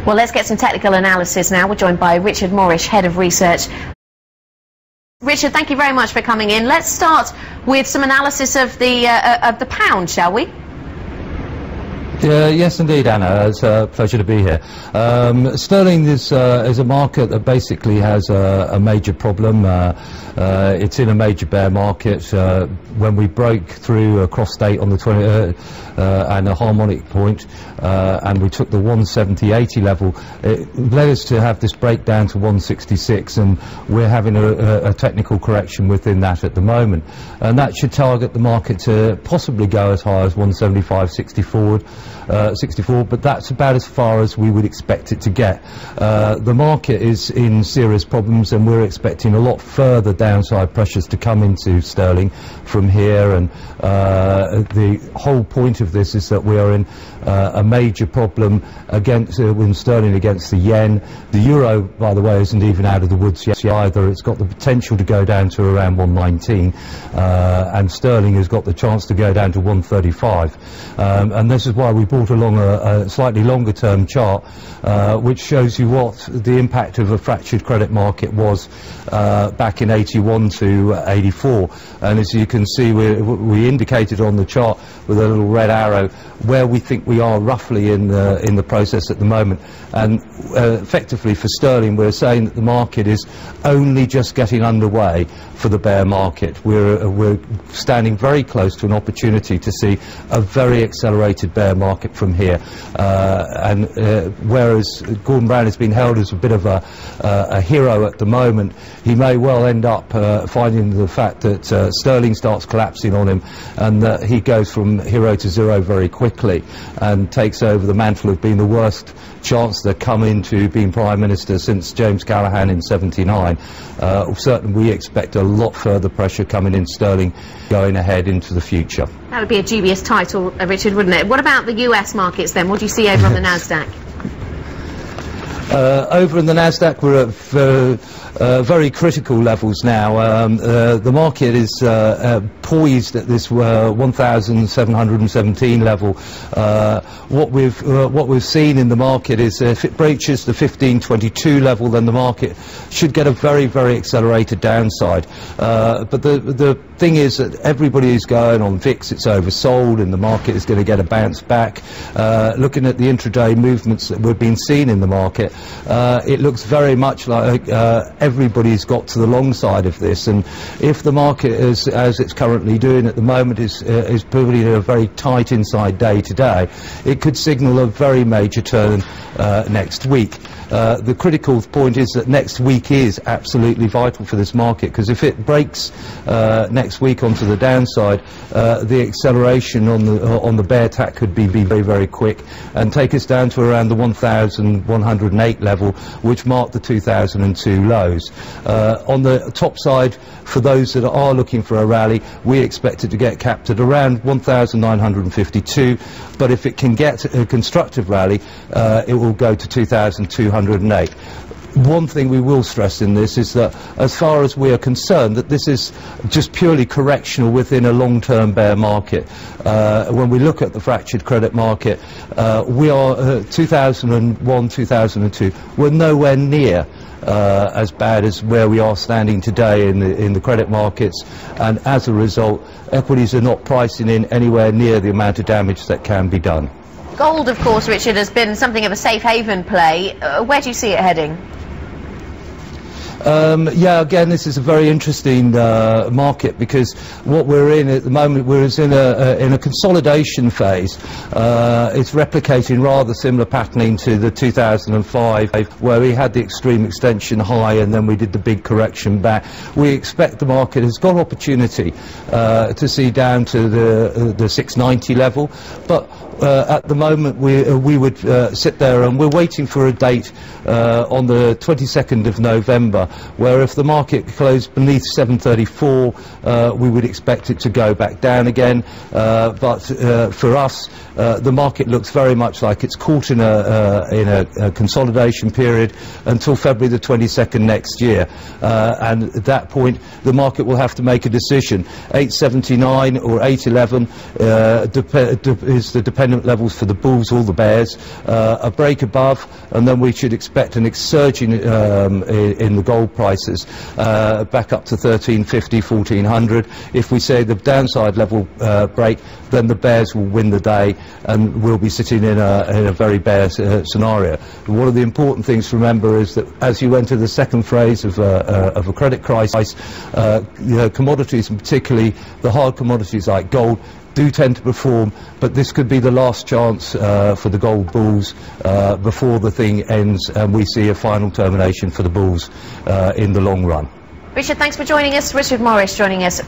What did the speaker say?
Well, let's get some technical analysis now. We're joined by Richard Morrish, Head of Research. Richard, thank you very much for coming in. Let's start with some analysis of the pound, shall we? Yes, indeed, Anna. It's a pleasure to be here. Sterling is a market that basically has a major problem. It's in a major bear market. When we broke through a cross state on the 20 and a harmonic point, and we took the 170.80 level, it led us to have this breakdown to 166, and we're having a technical correction within that at the moment. And that should target the market to possibly go as high as 175.64, but that's about as far as we would expect it to get. The market is in serious problems, and we're expecting a lot further downside pressures to come into sterling from here, and the whole point of this is that we are in a major problem against with sterling against the yen. The euro, by the way, isn't even out of the woods yet either. It's got the potential to go down to around 119, and sterling has got the chance to go down to 135, and this is why we brought along a slightly longer term chart which shows you what the impact of a fractured credit market was back in 81 to 84, and as you can see, we indicated on the chart with a little red arrow where we think we are roughly in the process at the moment. And effectively for sterling, we're saying that the market is only just getting underway for the bear market. We're standing very close to an opportunity to see a very accelerated bear market from here, and whereas Gordon Brown has been held as a bit of a hero at the moment, he may well end up finding the fact that sterling starts collapsing on him, and that he goes from hero to zero very quickly and takes over the mantle of being the worst chancellor come into being Prime Minister since James Callaghan in '79. Certainly we expect a lot further pressure coming in sterling going ahead into the future. That would be a dubious title, Richard, wouldn't it? What about the US markets then? What do you see over on the Nasdaq? Over in the Nasdaq, we're at very critical levels now. The market is poised at this 1,717 level. What we've seen in the market is if it breaches the 1522 level, then the market should get a very, very accelerated downside. But the thing is that everybody is going on VIX, it's oversold, and the market is going to get a bounce back. Looking at the intraday movements that we've been seeing in the market, it looks very much like everybody's got to the long side of this, and if the market is as it's currently doing at the moment is probably a very tight inside day today, it could signal a very major turn next week. The critical point is that next week is absolutely vital for this market, because if it breaks next week onto the downside, the acceleration on the bear tack could be very, very quick and take us down to around the 1,108 level, which marked the 2002 lows. On the top side, for those that are looking for a rally, we expect it to get capped at around 1,952, but if it can get a constructive rally, it will go to 2,208. One thing we will stress in this is that as far as we are concerned, that this is just purely correctional within a long-term bear market. When we look at the fractured credit market, we are 2001, 2002, we're nowhere near as bad as where we are standing today in the credit markets, and as a result, equities are not pricing in anywhere near the amount of damage that can be done. Gold, of course, Richard, has been something of a safe haven play. Where do you see it heading? Yeah, again, this is a very interesting market, because what we're in at the moment, we're in a consolidation phase. It's replicating rather similar patterning to the 2005, where we had the extreme extension high and then we did the big correction back. We expect the market has got opportunity to see down to the 690 level, but at the moment we would sit there and we're waiting for a date on the 22nd of November, where if the market closed beneath 734, we would expect it to go back down again. But for us, the market looks very much like it's caught in a consolidation period until February the 22nd next year, and at that point the market will have to make a decision. 879 or 811 is the depending independent levels for the bulls or the bears, a break above, and then we should expect an surge in the gold prices back up to 1350, 1400. If we say the downside level break, then the bears will win the day, and we'll be sitting in a very bear scenario. One of the important things to remember is that as you enter the second phase of a credit crisis, commodities, and particularly the hard commodities like gold, do tend to perform, but this could be the last chance for the gold bulls before the thing ends and we see a final termination for the bulls in the long run. Richard, thanks for joining us. Richard Morrish joining us.